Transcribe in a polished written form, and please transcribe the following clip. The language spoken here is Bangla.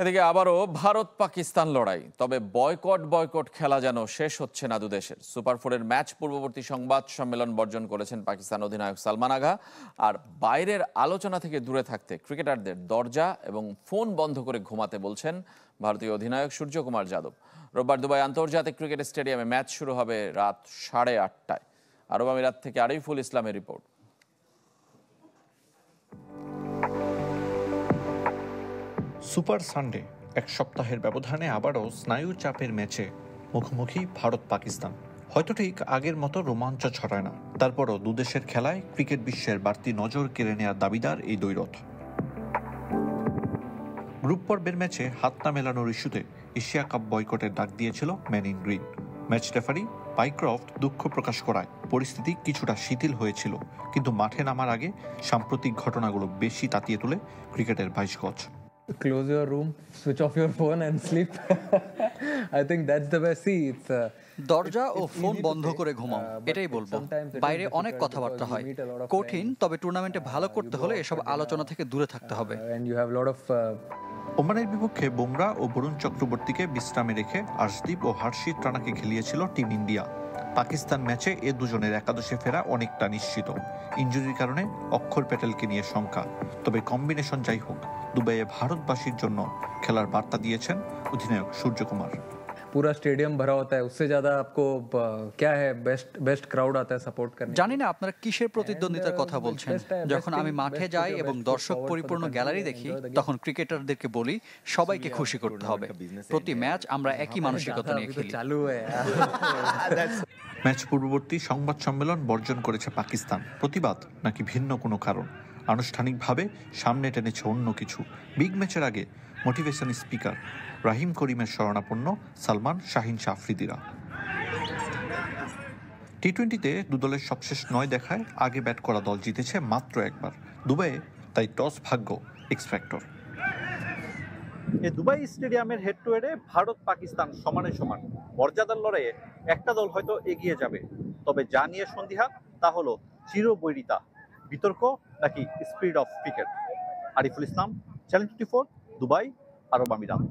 এদিকে আবারও ভারত পাকিস্তান লড়াই, তবে বয়কট খেলা যেন শেষ হচ্ছে না দুদেশের। সুপার ফোরের ম্যাচ পূর্ববর্তী সংবাদ সম্মেলন বর্জন করেছেন পাকিস্তান অধিনায়ক সালমান আগা। আর বাইরের আলোচনা থেকে দূরে থাকতে ক্রিকেটারদের দরজা এবং ফোন বন্ধ করে ঘুমাতে বলছেন ভারতীয় অধিনায়ক সূর্যকুমার যাদব। রোববার দুবাই আন্তর্জাতিক ক্রিকেট স্টেডিয়ামে ম্যাচ শুরু হবে রাত 8:30টায়। আরব আমিরাত থেকে আরিফুল ইসলামের রিপোর্ট। সুপার সানডে, এক সপ্তাহের ব্যবধানে আবারও স্নায়ু চাপের ম্যাচে মুখোমুখি ভারত পাকিস্তান। হয়তো ঠিক আগের মতো রোমাঞ্চ ছড়ায় না, তারপরও দুদেশের খেলায় ক্রিকেট বিশ্বের বাড়তি নজর কেড়ে নেওয়ার দাবিদার এই দ্বৈরথ। গ্রুপ পর্বের ম্যাচে হাত না মেলানোর ইস্যুতে এশিয়া কাপ বয়কটের ডাক দিয়েছিল man in green. Match referee Pycroft দুঃখ প্রকাশ করায় পরিস্থিতি কিছুটা শিথিল হয়েছিল, কিন্তু মাঠে নামার আগে সাম্প্রতিক ঘটনাগুলো বেশি তাতিয়ে তোলে ক্রিকেটের 22 গজ। Close your room, switch off your phone and sleep. I think that's the best. See, it's দরজা ও ফোন বন্ধ করে ঘুমাও, এটাই বলবো। বাইরে অনেক কথাবার্তা হয়, কঠিন, তবে টুর্নামেন্টে ভালো করতে হলে এসব আলোচনা থেকে দূরে থাকতে হবে। and you have a lot of ওমানের বিপক্ষে বুমরা ও বরুণ চক্রবর্তীকে বিশ্রামে রেখে আর্শদীপ ও হর্ষিত রানাকে খেলিয়েছিল টিম ইন্ডিয়া। পাকিস্তান ম্যাচে এ দুজনের একাদশে ফেরা অনেকটা নিশ্চিত। ইনজুরির কারণে অক্ষর প্যাটেলকে নিয়ে শঙ্কা, তবে কম্বিনেশন যাই হোক, দুবাইয়ে ভারতবাসীর জন্য খেলার বার্তা দিয়েছেন অধিনায়ক সূর্যকুমার। पूरा स्टेडियम भरा होता है, उससे ज्यादा आपको क्या है, बेस्ट क्राउड आता है सपोर्ट करने। জানি না আপনারা কিসের প্রতিদ্বন্দ্বিতার কথা বলছেন। যখন আমি মাঠে যাই এবং দর্শক পরিপূর্ণ গ্যালারি দেখি, তখন ক্রিকেটারদেরকে বলি সবাইকে খুশি করতে হবে। প্রতি ম্যাচ আমরা একই মানসিকতা নিয়ে খেলি। चालू है ম্যাচ পূর্ববর্তী সংবাদ সম্মেলন বর্জন করেছে পাকিস্তান। প্রতিবাদ নাকি ভিন্ন কোনো কারণ? আনুষ্ঠানিকভাবে সামনে টেনেছে অন্য কিছু। বিগ ম্যাচের আগে মোটিভেশন স্পিকার রাহিম করিমের শরণাপন্ন সালমান, শাহিন শাহ আফ্রিদিরা। টি-20তে দুদলের সবশেষ 9 দেখায় আগে ব্যাট করা দল জিতেছে মাত্র একবার। দুবাইয়ে তাই টস ভাগ্য এক্স ফ্যাক্টর। এই দুবাই স্টেডিয়ামের হেড টু হেডে ভারত পাকিস্তান সমানে সমান। মর্যাদার লড়াইয়ে একটা দল হয়তো এগিয়ে যাবে, তবে যা নিয়ে সন্দিহান তা হলো চিরবৈরিতা, বিতর্ক নাকি speed of cricket. Ariful Islam, channel 24, Dubai, আরব আমিরাত।